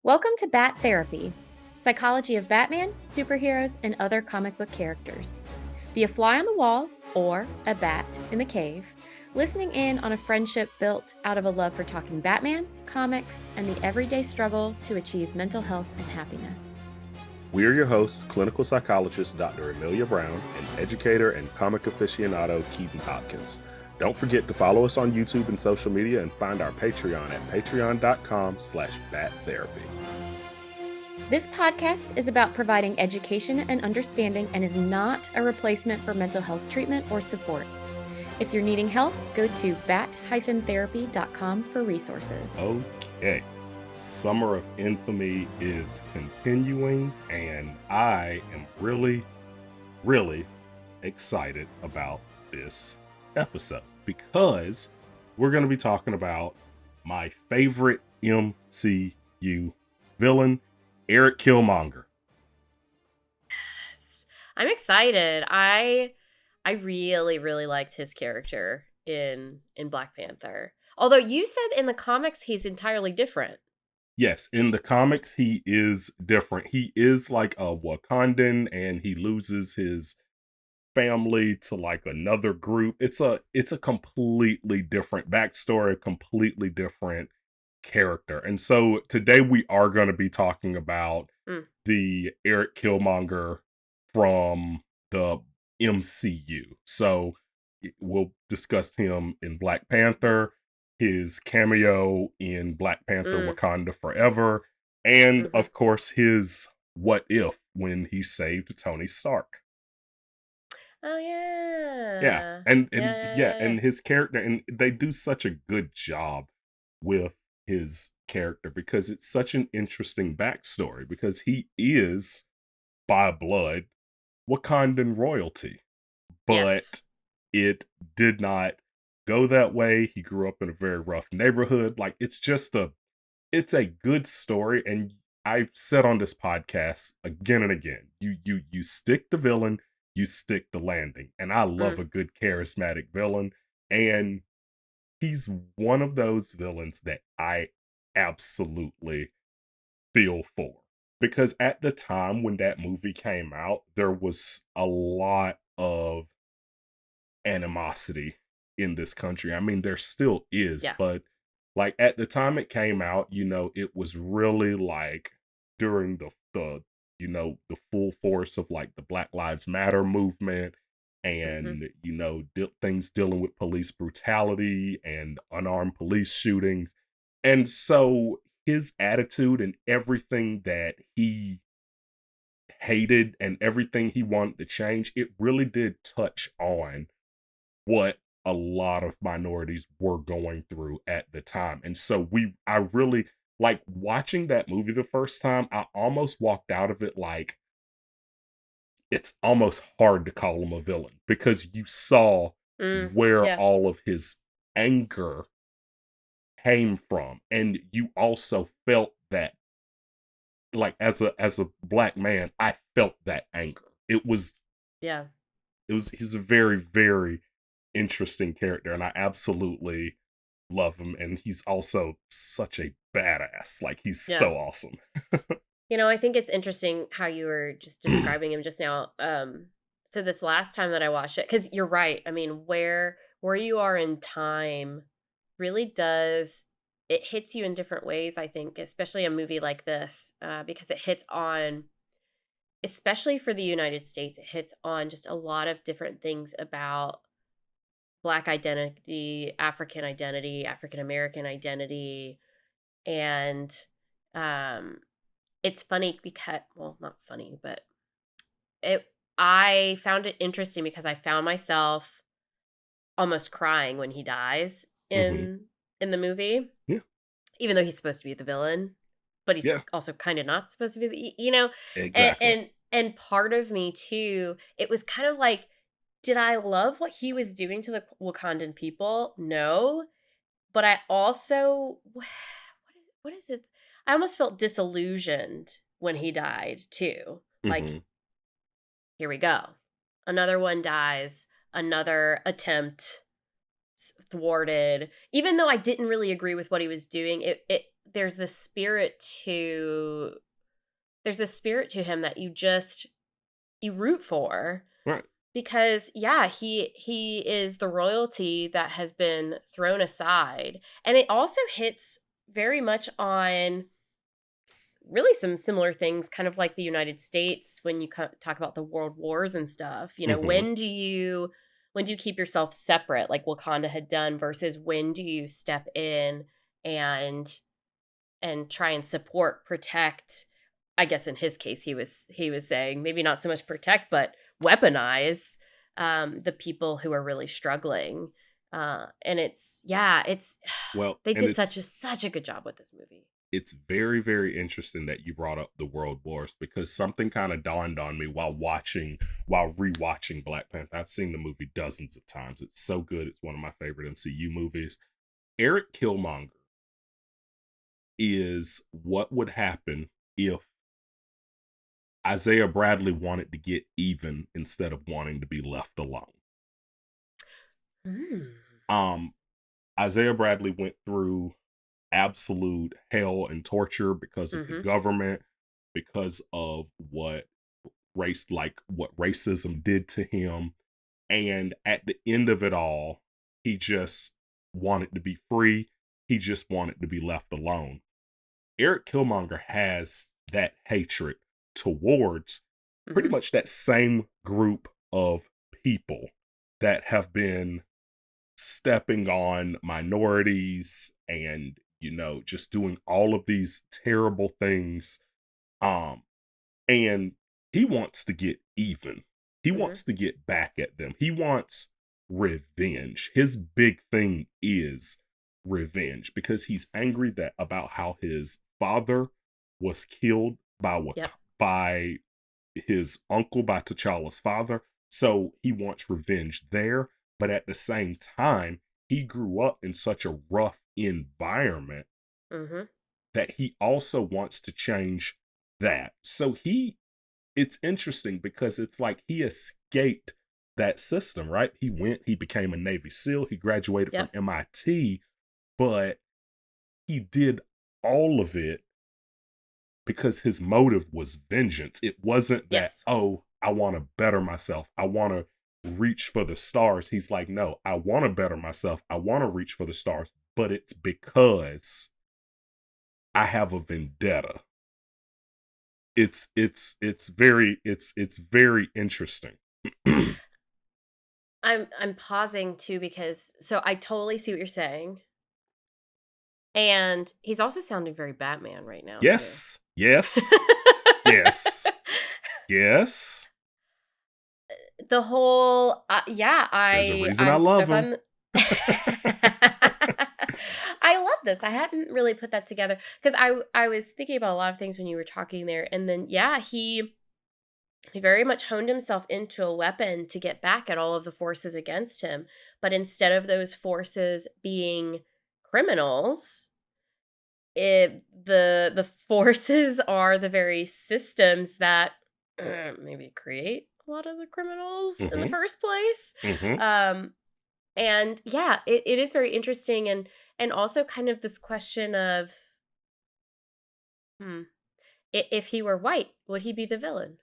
Welcome to Bat Therapy, psychology of Batman, superheroes, and other comic book characters. Be a fly on the wall or a bat in the cave, listening in on a friendship built out of a love for talking Batman, comics, and the everyday struggle to achieve mental health and happiness. We are your hosts, clinical psychologist Dr. Amelia Brown and educator and comic aficionado Keaton Hopkins. Don't forget to follow us on YouTube and social media and find our Patreon at patreon.com/battherapy. This podcast is about providing education and understanding and is not a replacement for mental health treatment or support. If you're needing help, go to bat-therapy.com for resources. Okay. Summer of Infamy is continuing, and I am really excited about this episode because we're going to be talking about my favorite MCU villain, Erik Killmonger. Yes. I'm excited. I really liked his character in Black Panther. Although you said in the comics he's entirely different. Yes, in the comics he is different. He is like a Wakandan and he loses his family to like another group. It's a completely different backstory, a completely different character. And so today we are going to be talking about the Erik Killmonger from the MCU. So we'll discuss him in Black Panther, his cameo in Black Panther Wakanda Forever, and of course his what if when he saved Tony Stark. Oh yeah. Yeah. And his character, and they do such a good job with his character because it's such an interesting backstory because he is by blood Wakandan royalty. But it did not go that way. He grew up in a very rough neighborhood. Like it's a good story, and I've said on this podcast again and again, you stick the villain, you stick the landing. And I love a good charismatic villain. And he's one of those villains that I absolutely feel for. Because at the time when that movie came out, there was a lot of animosity in this country. I mean, there still is, but like at the time it came out, it was really like during the the full force of like the Black Lives Matter movement and things dealing with police brutality and unarmed police shootings. And so his attitude and everything that he hated and everything he wanted to change, it really did touch on what a lot of minorities were going through at the time. And so I really like watching that movie the first time. I almost walked out of it like it's almost hard to call him a villain because you saw where all of his anger came from. And you also felt that, like, as a Black man, I felt that anger. He's a very, very interesting character, and I absolutely love him. And he's also such a badass. Like, he's so awesome. I think it's interesting how you were just describing him just now. So this last time that I watched it, because you're right. I mean, where you are in time really does, it hits you in different ways, I think, especially a movie like this, because it hits on, especially for the United States, it hits on just a lot of different things about Black identity, African identity, African American identity. And it's funny because, well, not funny, but I found it interesting because I found myself almost crying when he dies in the movie. Yeah. Even though he's supposed to be the villain, but he's also kind of not supposed to be Exactly. And part of me too, it was kind of like, did I love what he was doing to the Wakandan people? No. But I also, what is it? I almost felt disillusioned when he died too. Like, here we go. Another one dies. Another attempt thwarted. Even though I didn't really agree with what he was doing, there's this spirit to him that you root for, Right. because he is the royalty that has been thrown aside. And it also hits very much on really some similar things, kind of like the United States when you talk about the world wars and stuff. Hmm. When do you keep yourself separate, like Wakanda had done, versus when do you step in and try and support, protect? I guess in his case, he was saying maybe not so much protect, but weaponize the people who are really struggling. And it's Well, they and did such a good job with this movie. it's very, very interesting that you brought up the world wars, because something kind of dawned on me while rewatching Black Panther. I've seen the movie dozens of times. It's so good. It's one of my favorite MCU movies. Erik Killmonger is what would happen if Isaiah Bradley wanted to get even instead of wanting to be left alone. Mm. Isaiah Bradley went through absolute hell and torture because of the government, because of what racism did to him. And at the end of it all, he just wanted to be free. He just wanted to be left alone. Erik Killmonger has that hatred towards pretty much that same group of people that have been stepping on minorities and, just doing all of these terrible things. And he wants to get even. He wants to get back at them. He wants revenge. His big thing is revenge, because he's angry about how his father was killed by his uncle, by T'Challa's father. So he wants revenge there. But at the same time, he grew up in such a rough environment that he also wants to change that. So it's interesting because it's like he escaped that system, right? He became a Navy SEAL, he graduated from MIT, but he did all of it because his motive was vengeance. It wasn't that, oh, I want to better myself, I want to reach for the stars. He's like, no, I want to better myself, I want to reach for the stars, but it's because I have a vendetta. It's very interesting. I'm pausing too, because so I totally see what you're saying. And he's also sounding very Batman right now. Yes. Too. Yes. Yes. Yes. The whole There's a reason I I'm love stuck him. on I love this. I hadn't really put that together, because I was thinking about a lot of things when you were talking there, and then he very much honed himself into a weapon to get back at all of the forces against him. But instead of those forces being criminals, the forces are the very systems that maybe create a lot of the criminals in the first place. And it is very interesting, and also kind of this question of if he were white, would he be the villain?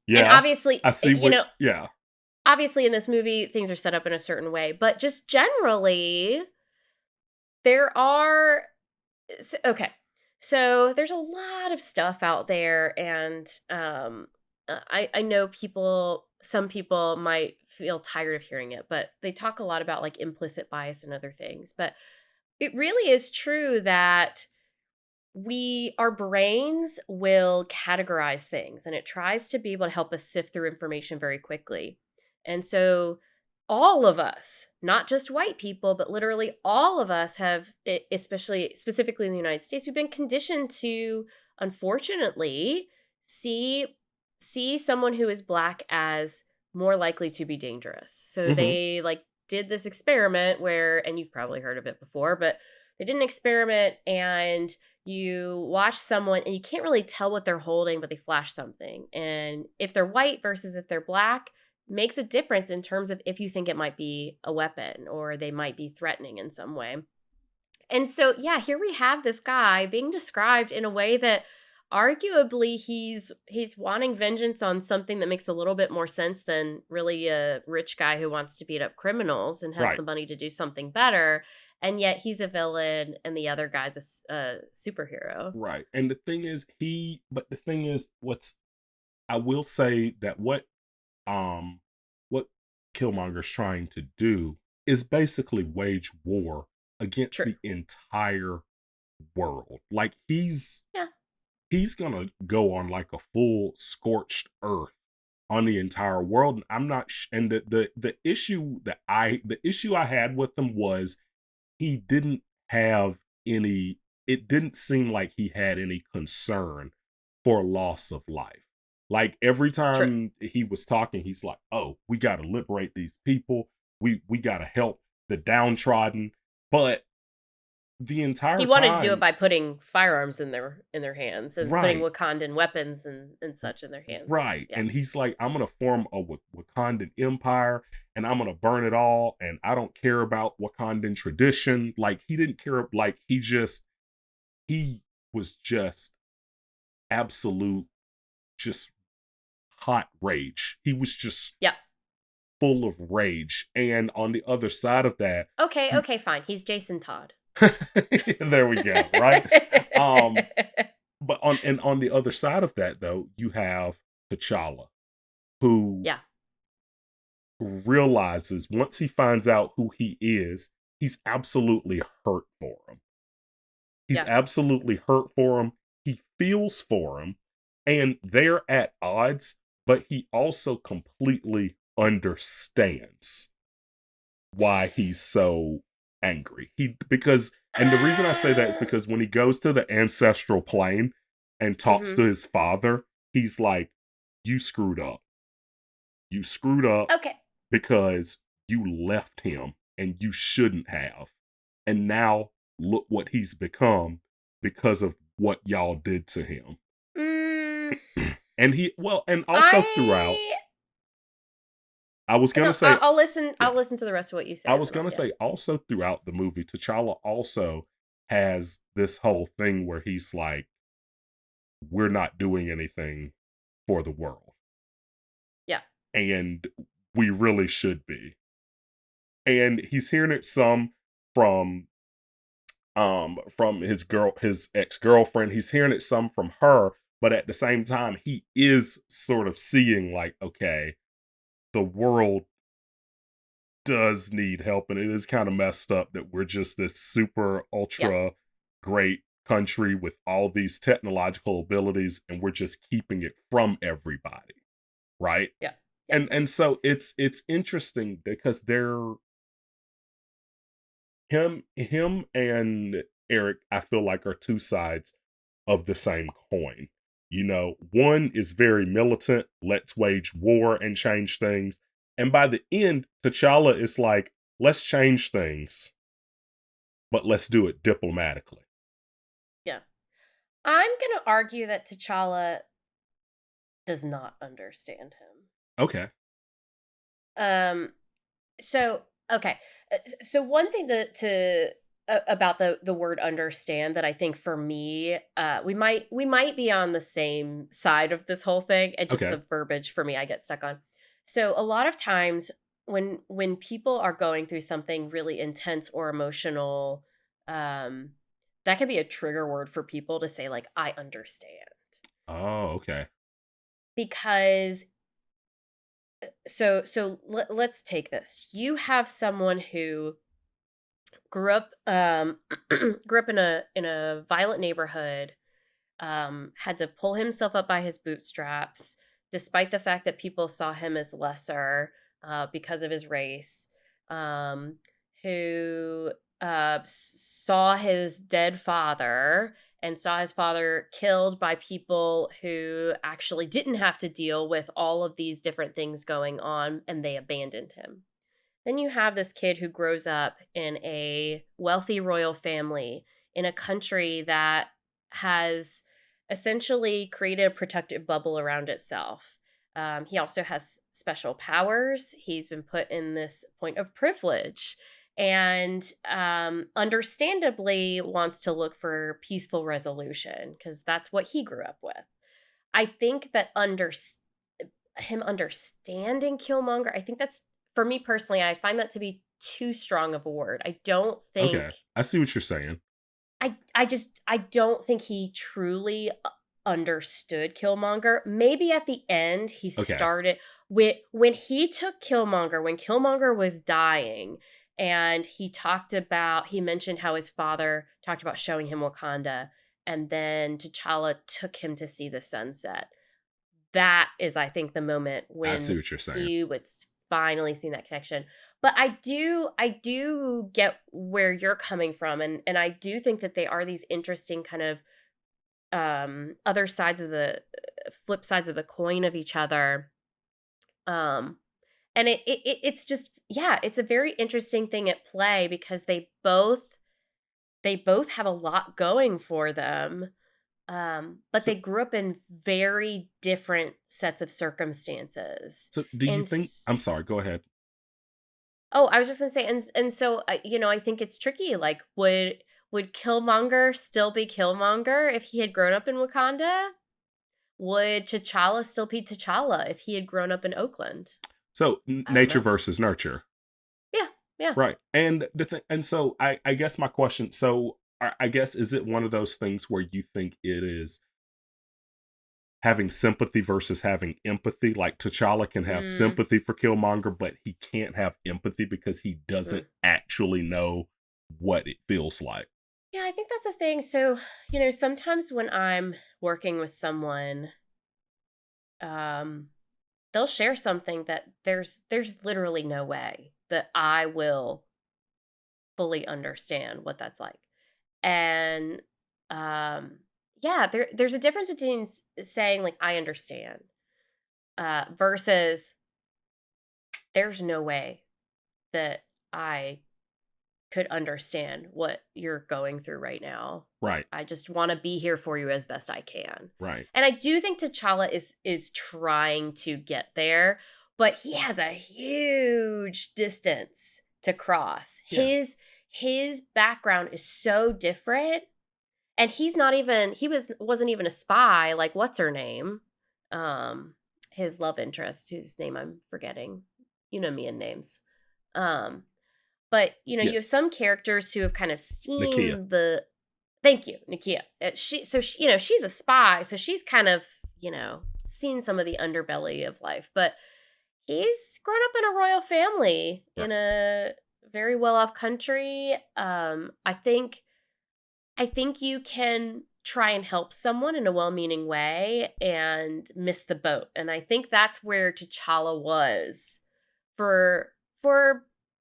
And obviously, I see obviously in this movie things are set up in a certain way, but just generally there are so there's a lot of stuff out there, and I know some people might feel tired of hearing it, but they talk a lot about like implicit bias and other things. But it really is true that our brains will categorize things, and it tries to be able to help us sift through information very quickly. And so all of us, not just white people, but literally all of us have, especially specifically in the United States, we've been conditioned to, unfortunately, see someone who is Black as more likely to be dangerous. So they did this experiment where, and you've probably heard of it before, but they did an experiment, and you watch someone and you can't really tell what they're holding, but they flash something. And if they're white versus if they're Black makes a difference in terms of if you think it might be a weapon or they might be threatening in some way. And so, yeah, here we have this guy being described in a way that arguably he's wanting vengeance on something that makes a little bit more sense than really a rich guy who wants to beat up criminals and has Right. the money to do something better. And yet he's a villain and the other guy's a superhero. Right. And the thing is, what's I will say that what Killmonger's trying to do is basically wage war against True. the entire world. Like Yeah. he's gonna go on like a full scorched earth on the entire world. And I'm not and the issue the issue I had with him was he didn't have any it didn't seem like he had any concern for loss of life. Like every True. time he was talking, he's like, "Oh, we got to liberate these people. We got to help the downtrodden." But the He entire wanted to do it time, by putting firearms in their hands and putting right, Wakandan weapons and such in their hands. right, Yeah. and he's like, "I'm gonna form a Wakandan empire, and I'm gonna burn it all, and I don't care about Wakandan tradition." Like he didn't care. Like he was just absolute, just hot rage. He was just Yeah. full of rage. And on the other side of that, Okay, you okay, fine. He's Jason Todd. there we go, right? Um, but on the other side of that though, you have T'Challa, who Yeah. realizes once he finds out who he is, he's absolutely hurt for him. He's Yeah. absolutely hurt for him. He feels for him, and they're at odds, but he also completely understands why he's so angry. And the reason I say that is because when he goes to the ancestral plane and talks Mhm. to his father, he's like, "You screwed up. You screwed up Okay. because you left him and you shouldn't have. And now look what he's become because of what y'all did to him." Mm, And and also throughout, I I was no, gonna say, I'll listen. yeah, I'll listen to the rest of what you say, I and was then I'll gonna yeah. say also throughout the movie, T'Challa also has this whole thing where he's like, "We're not doing anything for the world, Yeah. and we really should be." And he's hearing it some from his ex-girlfriend. He's hearing it some from her, but at the same time, he is sort of seeing like, okay, the world does need help, and it is kind of messed up that we're just this super Yeah. ultra great country with all these technological abilities, and we're just keeping it from everybody, right? Yeah. Yeah. And so it's interesting because they're him and Eric, I feel like, are two sides of the same coin. You know, one is very militant, let's wage war and change things. And by the end, T'Challa is like, let's change things, but let's do it diplomatically. Yeah. I'm gonna argue that T'Challa does not understand him. Okay. Um. So okay. So one thing about the word understand that I think for me, we might be on the same side of this whole thing, and just Okay. the verbiage for me I get stuck on. So a lot of times when people are going through something really intense or emotional, um, that can be a trigger word for people to say like I understand Oh, okay. because let's take this. You have someone who grew up grew up in a violent neighborhood, had to pull himself up by his bootstraps despite the fact that people saw him as lesser because of his race, um, who saw his dead father and saw his father killed by people who actually didn't have to deal with all of these different things going on and they abandoned him. Then you have this kid who grows up in a wealthy royal family in a country that has essentially created a protective bubble around itself. He also has special powers. He's been put in this point of privilege. and understandably wants to look for peaceful resolution because that's what he grew up with. I think that him understanding Killmonger, I think that's, for me personally, I find that to be too strong of a word. I don't Okay. think I see what you're saying. I don't think he truly understood Killmonger. Maybe at the end he Okay. started when he took Killmonger, when Killmonger was dying, and he mentioned how his father talked about showing him Wakanda, and then T'Challa took him to see the sunset. That is, I think, the moment I see when what you're saying. he was finally seeing that connection. But I do get where you're coming from, and I do think that they are these interesting kind of other sides of the flip sides of the coin of each other. Um and it's just, yeah, it's a very interesting thing at play because they both have a lot going for them. But So they grew up in very different sets of circumstances. so do you And think I'm sorry, go ahead. oh, I was just gonna say, and so I think it's tricky. Like, would Killmonger still be Killmonger if he had grown up in Wakanda? Would T'Challa still be T'Challa if he had grown up in Oakland? So I don't nature know. versus nurture. Yeah, yeah. Right. And the thing, and so I guess my question, so I guess, is it one of those things where you think it is having sympathy versus having empathy? Like T'Challa can have Mm, sympathy for Killmonger, but he can't have empathy because he mm. doesn't actually know what it feels like. Yeah, I think that's the thing. So, sometimes when I'm working with someone, um, they'll share something that there's literally no way that I will fully understand what that's like. And um yeah, there's a difference between saying like I understand versus there's no way that I could understand what you're going through right now. Right. I just want to be here for you as best I can. Right. And I do think T'Challa is trying to get there, but he has a huge distance to cross. Yeah. His background is so different, and he wasn't even a spy like what's her name? Um his love interest, whose name I'm forgetting. You know me and names. Um but, you have Yes. some characters who have kind of Nakia. seen the thank you, Nakia. She's a spy, so she's kind of, seen some of the underbelly of life, but he's grown up in a royal family Right. in a very well-off country. I think you can try and help someone in a well-meaning way and miss the boat, and I think that's where T'Challa was for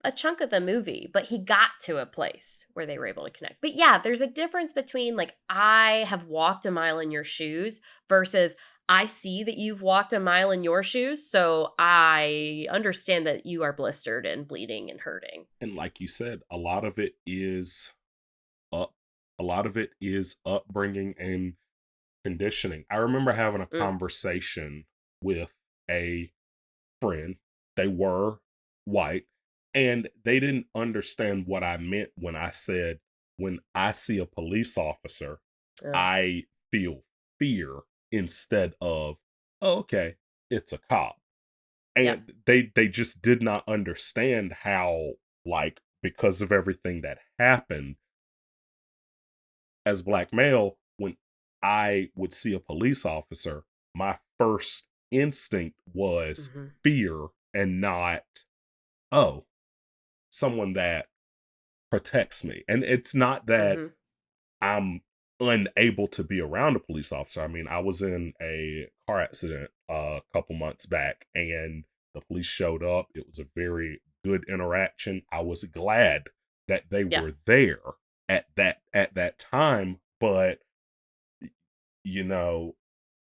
a chunk of the movie, but he got to a place where they were able to connect. But yeah, there's a difference between like I have walked a mile in your shoes versus I see that you've walked a mile in your shoes, so I understand that you are blistered and bleeding and hurting. And like you said, up a lot of it is upbringing and conditioning. I remember having a Mm, conversation with a friend. They were white, and they didn't understand what I meant when I said, when I see a police officer, uh, I feel fear instead of, oh, okay, it's a cop. yeah, And they just did not understand how, like, because of everything that happened as black male, when I would see a police officer, my first instinct was mhm, fear and not, oh, someone that protects me. And it's not that mhm, I'm unable to be around a police officer. I mean, I was in a car accident a couple months back and the police showed up. It was a very good interaction. I was glad that they yeah, were there at that time, but you know,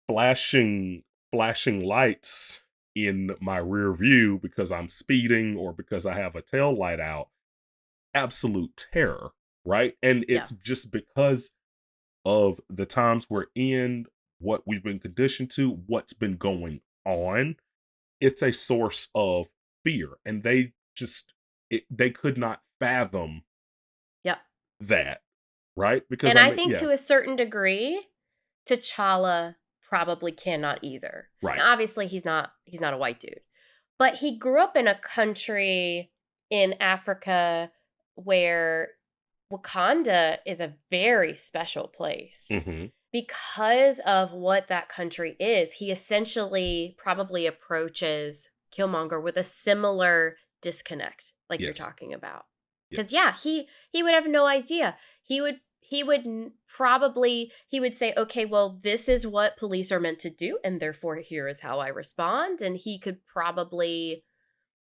flashing lights in my rear view because I'm speeding or because I have a tail light out, absolute terror, right? And yeah, it's just because of the times we're in, what we've been conditioned to, what's been going on. It's a source of fear, and they could not fathom Yep. that, right? Because And I I mean, think yeah, to a certain degree, T'Challa probably cannot either. right. Now, obviously, he's not a white dude, but he grew up in a country in Africa where Wakanda is a very special place. Hmm. Because of what that country is, he essentially probably approaches Killmonger with a similar disconnect, like you're Yes, talking about. Because yes, yeah, he would have no idea. Probably he would say, okay, well, this is what police are meant to do, and therefore here is how I respond. And he could probably,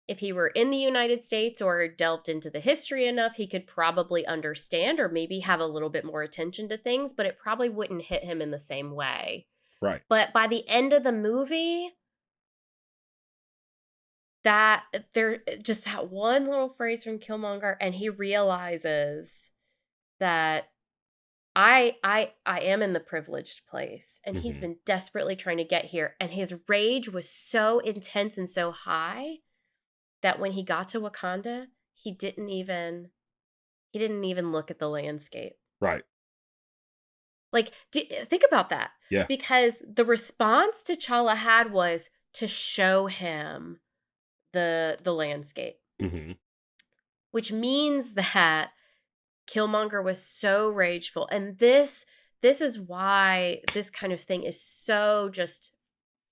if he were in the United States or delved into the history enough, he could probably understand or maybe have a little bit more attention to things, but it probably wouldn't hit him in the same way. right. But by the end of the movie, that there just that one little phrase from Killmonger, and he realizes that I am in the privileged place, and he's Hmm. been desperately trying to get here, and his rage was so intense and so high that when he got to Wakanda, he didn't even look at the landscape. Right. Like, think about that, Yeah. because the response T'Challa had was to show him the landscape, Hmm. which means that Killmonger was so rageful, and this is why this kind of thing is so just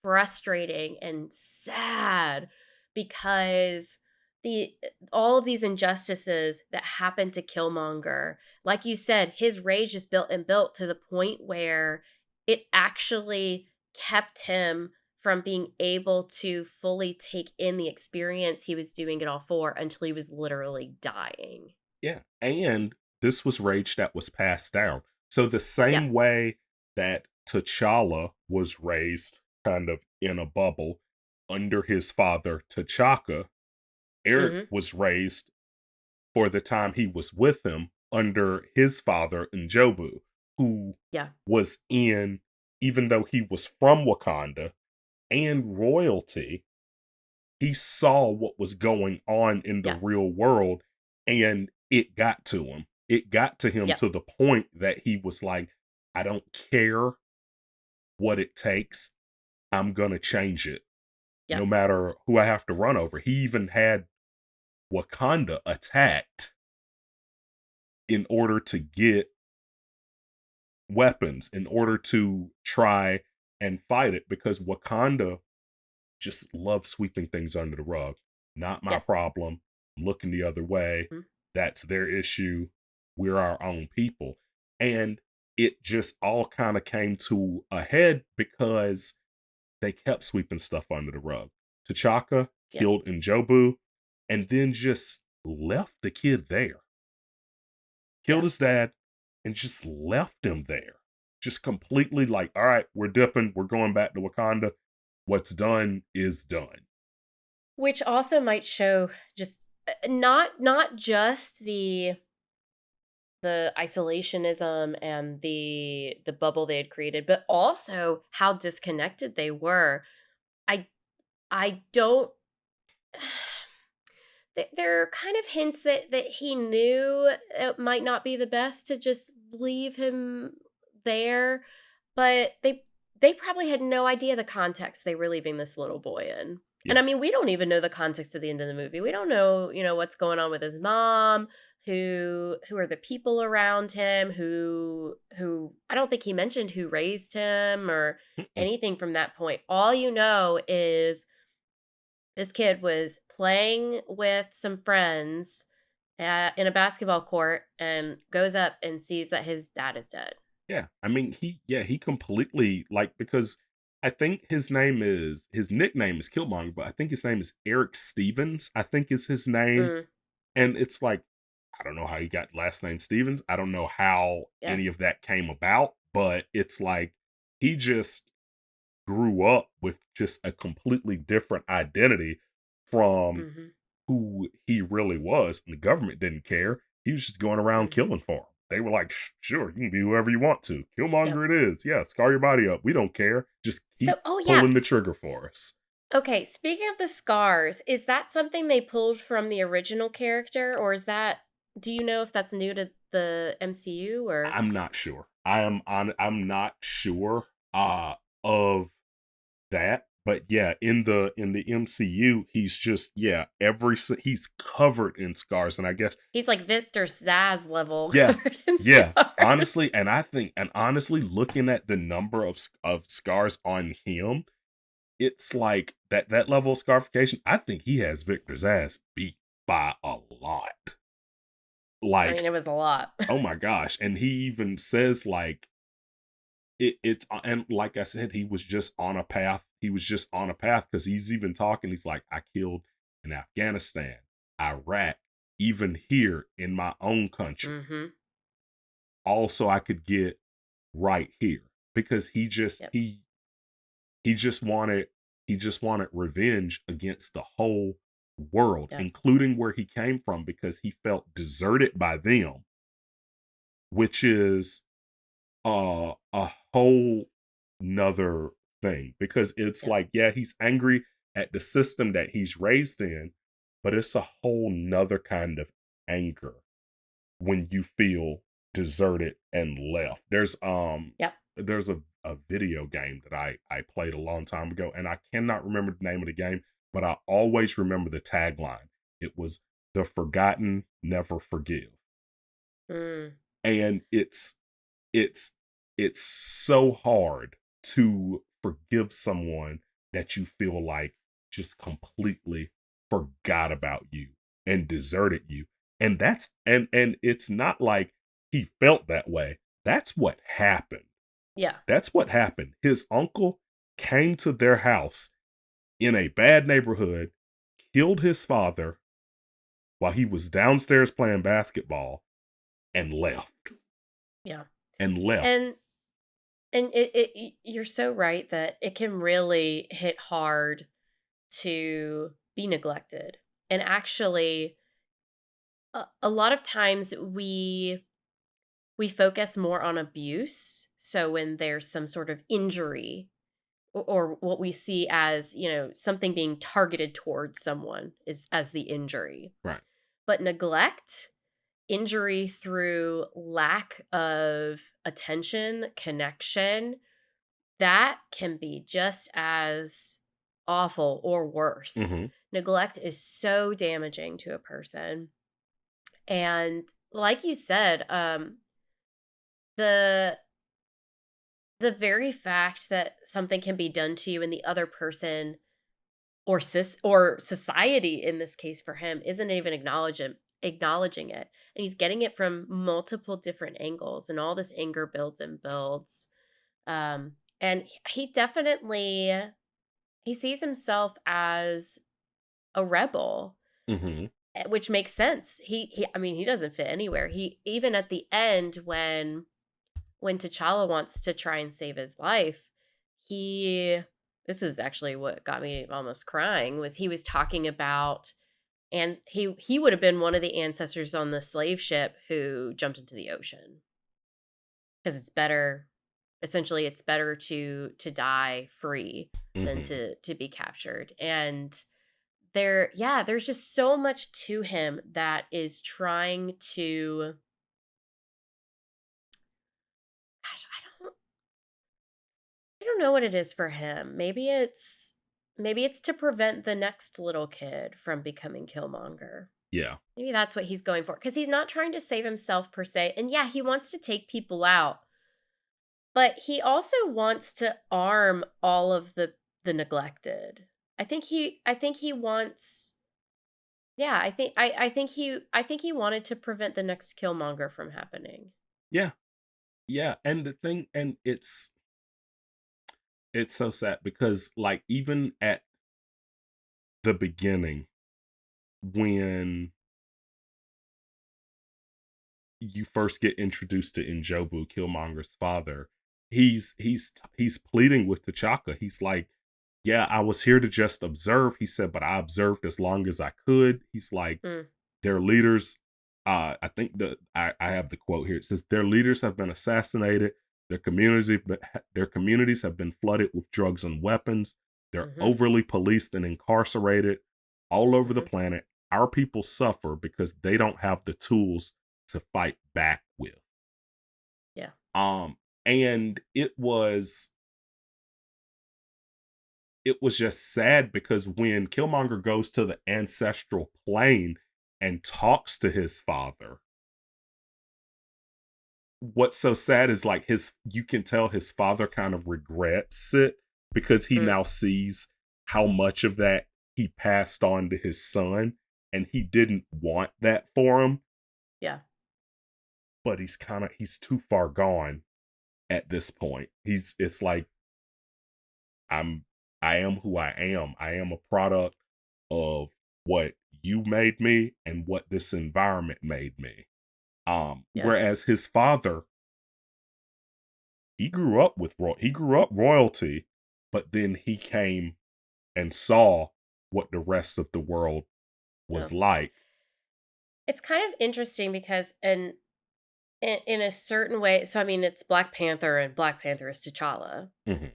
frustrating and sad, because the all of these injustices that happened to Killmonger, like you said, his rage is built and built to the point where it actually kept him from being able to fully take in the experience he was doing it all for until he was literally dying. Yeah. And this was rage that was passed down. So the Yeah. same way that T'Challa was raised kind of in a bubble under his father T'Chaka, Eric Mhm. was raised for the time he was with him under his father Njobu, who Yeah. was in, even though he was from Wakanda and royalty, he saw what was going on in the Yeah. real world, and it got to him. It got to him Yep. to the point that he was like, I don't care what it takes. I'm going to change it no Yep. matter who I have to run over. He even had Wakanda attacked in order to get weapons, in order to try and fight it, because Wakanda just love sweeping things under the rug. Not my Yep. problem. I'm looking the other way. Mhm. That's their issue. We're our own people. And it just all kind of came to a head because they kept sweeping stuff under the rug. T'Chaka Yep. killed Njobu and then just left the kid there. Killed Yep. his dad and just left him there. Just completely like, all right, we're dipping. We're going back to Wakanda. What's done is done. Which also might show just not just the isolationism and the bubble they had created, but also how disconnected they were. I I don't there are kind of hints that he knew it might not be the best to just leave him there, but they probably had no idea the context they were leaving this little boy in. And Yeah. I mean, we don't even know the context at the end of the movie. We don't know, what's going on with his mom, who are the people around him, who I don't think he mentioned who raised him or Mm-mm. anything from that point. All you know is this kid was playing with some friends in a basketball court and goes up and sees that his dad is dead. Yeah. I mean, he completely like, because I think his nickname is Killmonger, but I think his name is Eric Stevens, I think is his name. Mm, And it's like, I don't know how he got last name Stevens. I don't know how yeah. any of that came about, but it's like he just grew up with just a completely different identity from Mhm. who he really was, and the government didn't care. He was just going around Mhm. killing for them. They were like, Sure, you can be whoever you want to. Yep. Killmonger it is. Yeah, scar your body up. We don't care. Just So, keep oh yeah. pulling the trigger for us." Okay, speaking of the scars, is that something they pulled from the original character, or is that Do you know if that's new to the MCU or? I'm not sure. I'm not sure of that, but yeah, in the MCU, he's just yeah, he's covered in scars, and I guess He's like Victor Zsasz level yeah, covered in yeah, honestly, scars. and honestly, looking at the number of scars on him, it's like that level of scarification. I think he has Victor's ass beat by a lot. I mean, Like, it was a lot. oh my gosh, and he even says like it's and like I said, he was just on a path. He was just on a path because he's even talking. He's like, I killed in Afghanistan, Iraq, even here in my own country. Mhm. Also, I could get right here because Yep. he just wanted revenge against the whole world, Yep. including where he came from, because he felt deserted by them, which is a whole nother thing, because it's Yep. like, yeah, he's angry at the system that he's raised in, but it's a whole nother kind of anger when you feel deserted and left. Yep. There's a video game that I played a long time ago, and I cannot remember the name of the game, but I always remember the tagline. It was "The forgotten never forgive." Mm. And it's it's so hard to forgive someone that you feel like just completely forgot about you and deserted you. And and it's not like he felt that way. That's what happened. Yeah. That's what happened. His uncle came to their house in a bad neighborhood, killed his father while he was downstairs playing basketball, and left. Yeah. And left. And you're so right that it can really hit hard to be neglected. And actually, a lot of times we focus more on abuse. So when there's some sort of injury or what we see as, something being targeted towards someone is as the injury. Right. But neglect, injury through lack of attention, connection, that can be just as awful or worse. Mhm. Neglect is so damaging to a person. And like you said, the the very fact that something can be done to you and the other person or society in this case for him isn't even acknowledging it, and he's getting it from multiple different angles, and all this anger builds and builds. And he definitely he sees himself as a rebel, Mhm. which makes sense. I mean, he doesn't fit anywhere. He even at the end when T'Challa wants to try and save his life, he this is actually what got me almost crying was he was talking about, and he would have been one of the ancestors on the slave ship who jumped into the ocean because it's better, essentially it's better to die free than Mhm. to be captured. And there's just so much to him that is trying to, gosh, I don't know what it is for him. Maybe it's to prevent the next little kid from becoming Killmonger. Yeah. Maybe that's what he's going for, cuz he's not trying to save himself per se. And yeah, he wants to take people out, but he also wants to arm all of the neglected. I think he wants, yeah, I think he wanted to prevent the next Killmonger from happening. Yeah. Yeah, and the thing, and it's so sad because like even at the beginning, when you first get introduced to Njobu, Killmonger's father, he's pleading with T'Chaka. He's like, "Yeah, I was here to just observe." He said, "But I observed as long as I could." He's like, Mm, "Their leaders." I think that I have the quote here. It says, "Their leaders have been assassinated. Their communities have been flooded with drugs and weapons. They're mhm, overly policed and incarcerated all over the mhm. planet. our people suffer because they don't have the tools to fight back with. Yeah. And it was just sad because when Killmonger goes to the ancestral plane and talks to his father, what's so sad is like you can tell his father kind of regrets it because he Mm, now sees how much of that he passed on to his son, and he didn't want that for him, yeah. but he's too far gone at this point. It's like I'm I am who I am. I am a product of what you made me and what this environment made me. Yeah. Whereas his father, he grew up royalty, but then he came and saw what the rest of the world Yeah. was like. It's kind of interesting because in a certain way, so I mean, it's Black Panther and Black Panther is T'Challa. Mhm.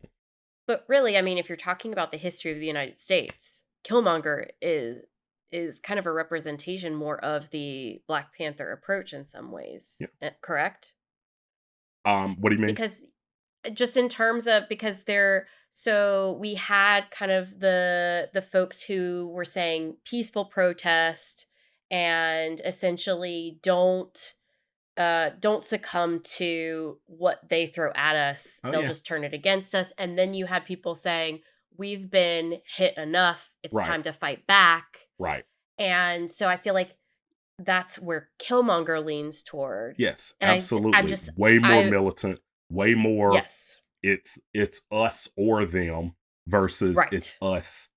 But really, I mean, if you're talking about the history of the United States, Killmonger is kind of a representation more of the Black Panther approach in some ways. Yeah. Correct? What do you mean? Because just in terms of because they're so we had kind of the folks who were saying peaceful protest and essentially don't succumb to what they throw at us. Oh They'll yeah. just turn it against us. And then you had people saying, we've been hit enough. It's Right. time to fight back. Right. And so I feel like that's where Killmonger leans toward. Yes, And I'm absolutely. just, Way more I, militant, way more yes, it's us or them versus it's right. us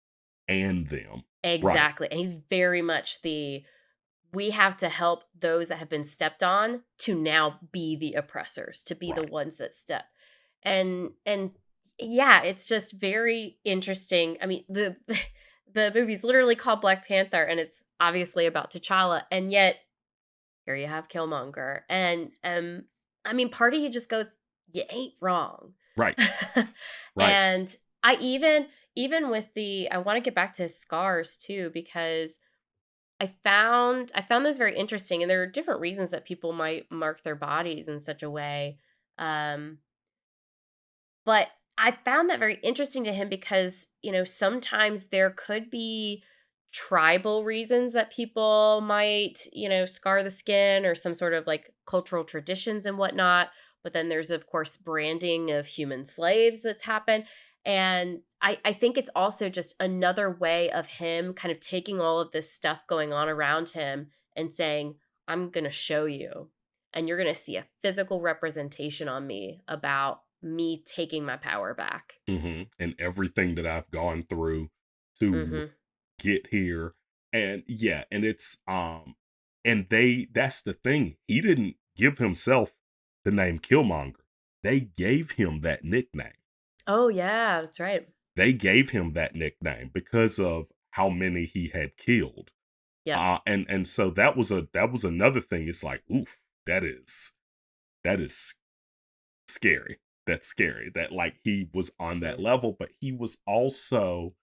and them. Right. Exactly. And he's very much we have to help those that have been stepped on to now be the oppressors, to be the Right. ones that step. And yeah, it's just very interesting. I mean, the the movie's literally called Black Panther and it's obviously about T'Challa, and yet here you have Killmonger. And I mean, part of you just goes, you ain't wrong. Right. Right. And I even with I want to get back to his scars too, because I found those very interesting, and there are different reasons that people might mark their bodies in such a way. Um, but I found that very interesting to him because, sometimes there could be tribal reasons that people might, scar the skin or some sort of like cultural traditions and whatnot. But then there's, of course, branding of human slaves that's happened. And I think it's also just another way of him kind of taking all of this stuff going on around him and saying, I'm going to show you. And you're going to see a physical representation on me about me taking my power back. And everything that I've gone through to Mhm. get here. And yeah, and that's the thing. He didn't give himself the name Killmonger. They gave him that nickname. Oh, yeah, that's right. They gave him that nickname because of how many he had killed. Yep. And so that was another thing. It's like, oof, that is scary. That's scary. That like he was on that Mhm. level, but he was also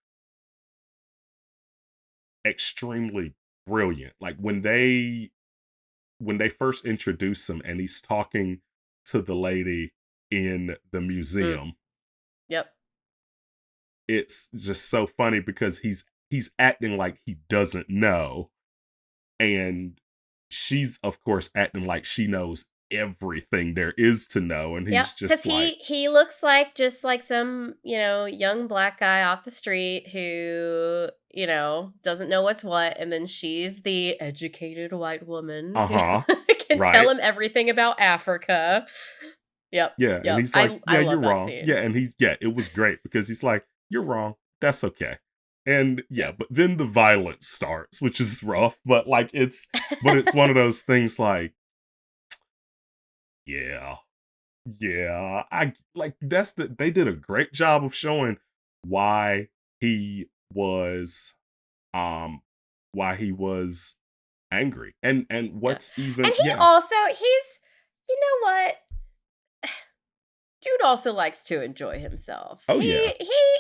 extremely brilliant. Like when they first introduce him and he's talking to the lady in the Mm. museum, Yep. it's just so funny because he's acting like he doesn't know, and she's of course acting like she knows everything there is to know, and Yep. he's Because just like, he looks like just like some, young black guy off the street who, doesn't know what's what, and then she's the educated white woman who uh-huh, can tell right. him everything about Africa. Yep. Yeah, and Yep. he's like, I "Yeah, you're love that wrong." Yeah, scene. and it was great because he's like, "You're wrong. That's okay." And yeah, Yep. but then the violence starts, which is rough, but like it's one of those things like, yeah. Yeah, I like they did a great job of showing why he was um why he was angry. And Yeah. what's even And yeah. he's you know what? Dude also likes to enjoy himself. Oh yeah. He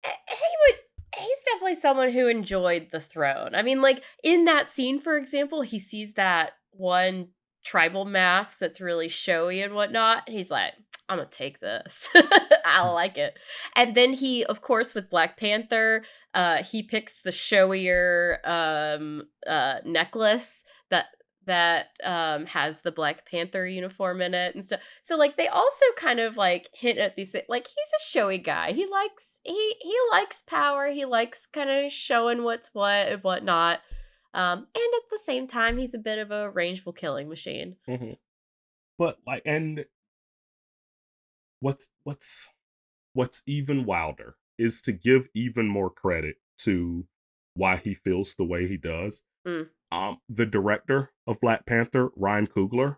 would he's definitely someone who enjoyed the throne. I mean, like, in that scene, for example, he sees that one tribal mask that's really showy and whatnot, and he's like, "I'm gonna take this. I like it." And then he, of course, with Black Panther, he picks the showier, necklace that has the Black Panther uniform in it and stuff. So, like, they also kind of, like, hint at these things. Like, he's a showy guy. He likes power. He likes kind of showing what's what and whatnot. And at the same time, he's a bit of a rangeful killing machine. Mhm. But like, and what's even wilder is to give even more credit to why he feels the way he does. Mm. The director of Black Panther, Ryan Coogler,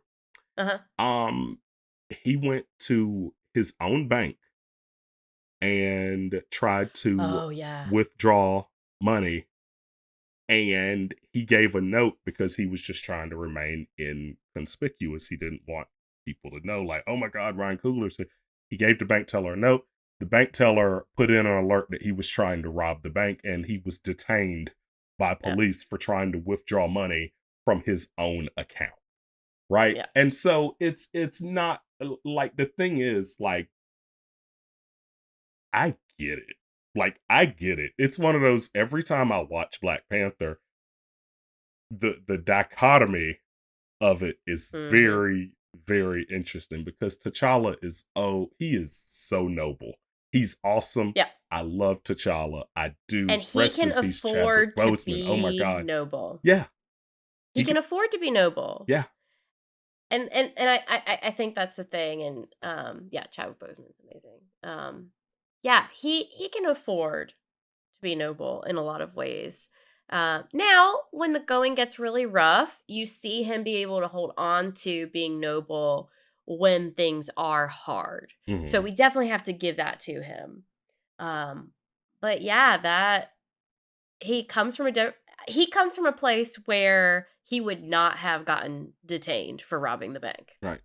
Uh-huh. he went to his own bank and tried to Oh, yeah. withdraw money, and he gave a note because he was just trying to remain inconspicuous. He didn't want people to know, like, oh my God, Ryan Coogler said. He gave the bank teller a note. The bank teller put in an alert that he was trying to rob the bank, and he was detained by Yeah. police for trying to withdraw money from his own account. Right. Yeah. And so it's not like, the thing is, like, I get it. Like, I get it. It's one of those, every time I watch Black Panther, the dichotomy of it is Mhm. very, very interesting, because T'Challa is, he is so noble. He's awesome. Yeah. I love T'Challa. I do. And he Rest can in peace, Chadwick afford to Boseman. Oh my be God. noble. Yeah. He He can can, afford to be noble. yeah. And I think that's the thing, and, yeah, Chadwick Boseman's amazing. Yeah, he can afford to be noble in a lot of ways. Now, when the going gets really rough, you see him be able to hold on to being noble when things are hard. So Mhm. we definitely have to give that to him. Um, but yeah, that he comes from he comes from a place where he would not have gotten detained for robbing the bank. Right.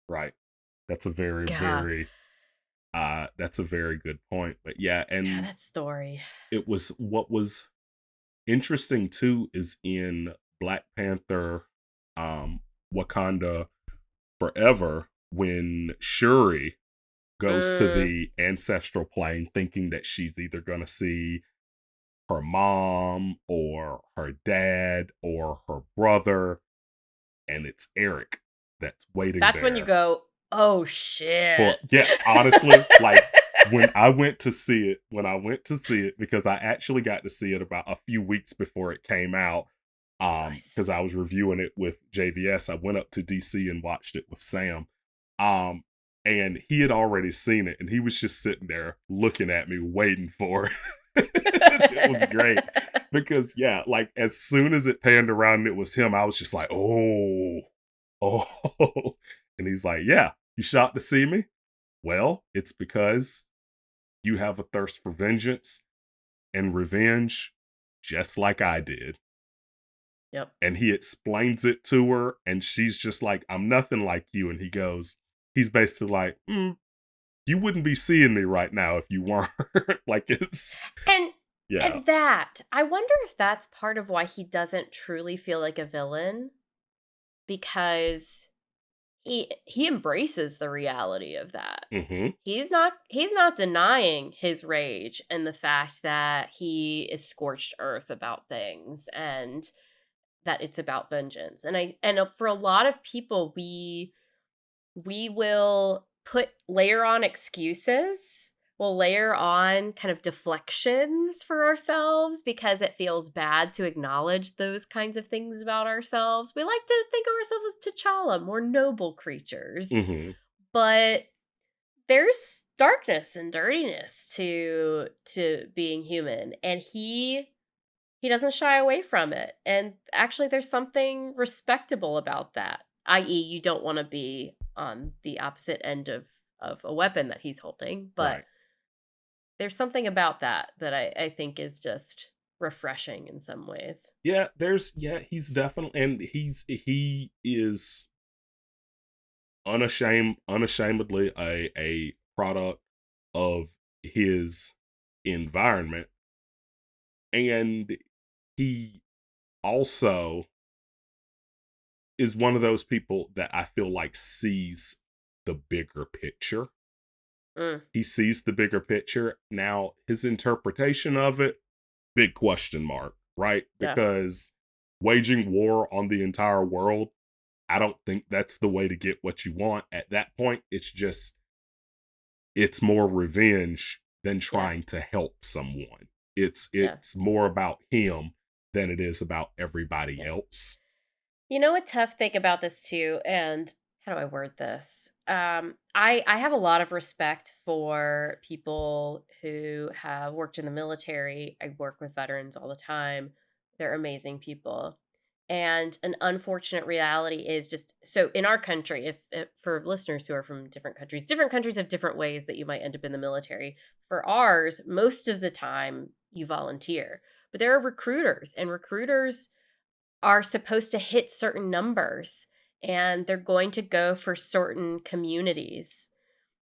Right. That's a very, God, very that's a very good point. But yeah, yeah, and that story. it was, what was interesting too is in Black Panther, Wakanda Forever, when Shuri goes to Mm, the ancestral plane thinking that she's either going to see her mom or her dad or her brother, and it's Eric that's waiting that's when you there. go, oh shit. For, yeah, honestly, like, when I went to see it, because I actually got to see it about a few weeks before it came out, Nice. because I was reviewing it with JVS. I went up to DC and watched it with Sam. Um, and he had already seen it, and he was just sitting there looking at me, waiting for it. It was great because, yeah, like, as soon as it panned around and it was him, I was just like, oh, oh. And he's like, yeah, you shocked to see me? Well, it's because you have a thirst for vengeance and revenge, just like I did. Yep. And he explains it to her, and she's just like, I'm nothing like you. And he goes, he's basically like, you wouldn't be seeing me right now if you weren't. Like, it's, And yeah. and that, I wonder if that's part of why he doesn't truly feel like a villain, because he embraces the reality of that. Hmm. He's not denying his rage and the fact that he is scorched earth about things, and that it's about vengeance. And for a lot of people, we will layer on excuses. We'll layer on kind of deflections for ourselves because it feels bad to acknowledge those kinds of things about ourselves. We like to think of ourselves as T'Challa, more noble creatures. Hmm. But there's darkness and dirtiness to being human, and he doesn't shy away from it. And actually, there's something respectable about that, i.e., you don't want to be on the opposite end of a weapon that he's holding. But Right. there's something about that I think is just refreshing in some ways. Yeah, he's definitely, and he is unashamedly a product of his environment. And he also is one of those people that I feel like sees the bigger picture. Mm, He sees the bigger picture. Now, his interpretation of it, big question mark, right? yeah. Because waging war on the entire world, I don't think that's the way to get what you want. At that point, it's more revenge than Yeah. trying to help someone. Yeah. It's more about him than it is about everybody Yeah. else. You know, a tough thing about this too, and how do I word this? I have a lot of respect for people who have worked in the military. I work with veterans all the time. They're amazing people. And an unfortunate reality is just so in our country, if for listeners who are from different countries have different ways that you might end up in the military. For ours, most of the time you volunteer, but there are recruiters, and recruiters are supposed to hit certain numbers, and they're going to go for certain communities.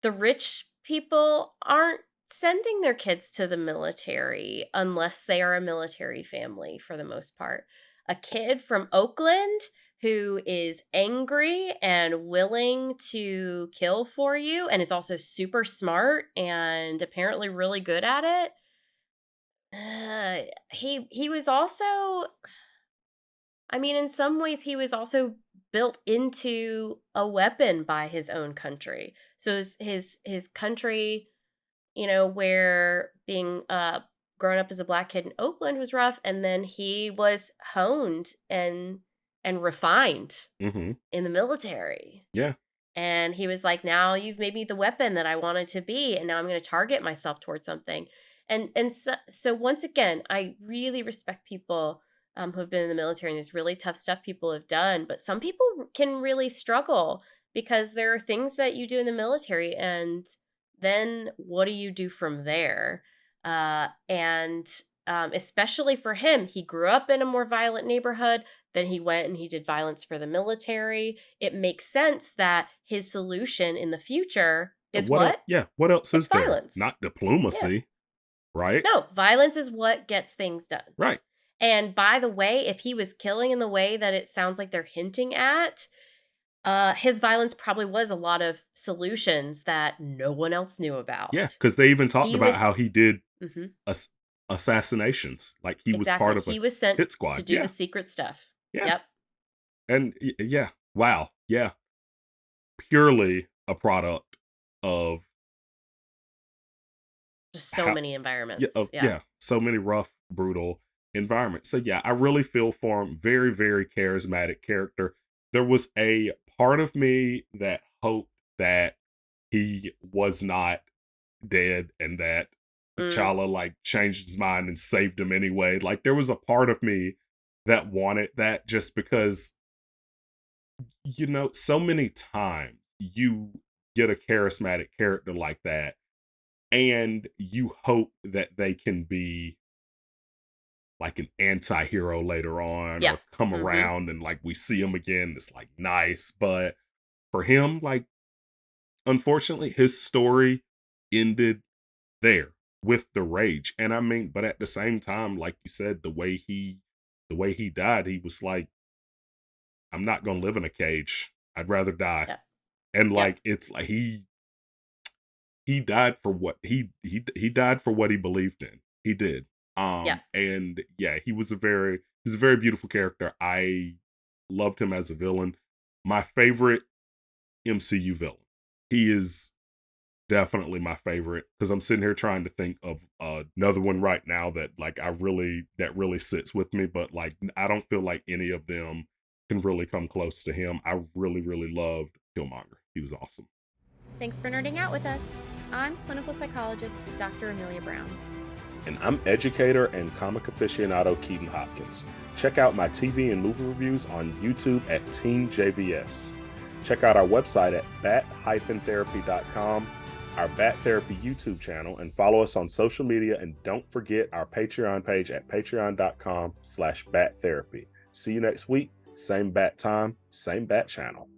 The rich people aren't sending their kids to the military unless they are a military family for the most part. A kid from Oakland who is angry and willing to kill for you and is also super smart and apparently really good at it. He was also, I mean, in some ways, he was also built into a weapon by his own country. So his country, where being grown up as a black kid in Oakland was rough, and then he was honed and refined Mhm. in the military. Yeah. And he was like, "Now you've made me the weapon that I wanted to be, and now I'm going to target myself towards something." And so once again, I really respect people who have been in the military, and there's really tough stuff people have done. But some people can really struggle because there are things that you do in the military, and then what do you do from there? And especially for him, he grew up in a more violent neighborhood. Then he went and he did violence for the military. It makes sense that his solution in the future is What else? what? Yeah. What else It's is there? violence. Not Yeah. diplomacy, right? No, violence is what gets things done. Right. And by the way, if he was killing in the way that it sounds like they're hinting at, his violence probably was a lot of solutions that no one else knew Yeah. about. Because they even talked He about how was he did Mhm, ass- assassinations. Like he was exactly. part of a He was sent hit to squad. do the Yeah. secret stuff. Yeah. Yep. And yeah. Wow. Yeah. Purely a product of Just so how, many yeah. environments. Of, Yeah. yeah. So many rough, brutal environments. So yeah, I really feel for him. Very, very charismatic character. There was a part of me that hoped that he was not dead and that Mm, T'Challa like changed his mind and saved him anyway. Like there was a part of me that wanted that just because so many times you get a charismatic character like that and you hope that they can be like an anti-hero later on yeah. or come Mhm. around and like we see him again. It's like nice, but for him, like unfortunately, his story ended there with the rage. And I mean, but at the same time, like you said, the way he died, he was like, I'm not gonna live in a cage. I'd rather die. Yeah. And Yep. like it's like he died for what he died for what he believed in. He did. Yeah. And yeah, he was a very beautiful character. I loved him as a villain. My favorite MCU villain. He is definitely my favorite because I'm sitting here trying to think of another one right now that like that really sits with me, but like I don't feel like any of them can really come close to him. I really, really loved Killmonger. He was awesome. Thanks for nerding out with us. I'm clinical psychologist Dr. Amelia Brown. And I'm educator and comic aficionado Keaton Hopkins. Check out my TV and movie reviews on YouTube at Team JVS. Check out our website at bat-therapy.com, our Bat Therapy YouTube channel, and follow us on social media. And don't forget our Patreon page at patreon.com/battherapy. See you next week. Same bat time, same bat channel.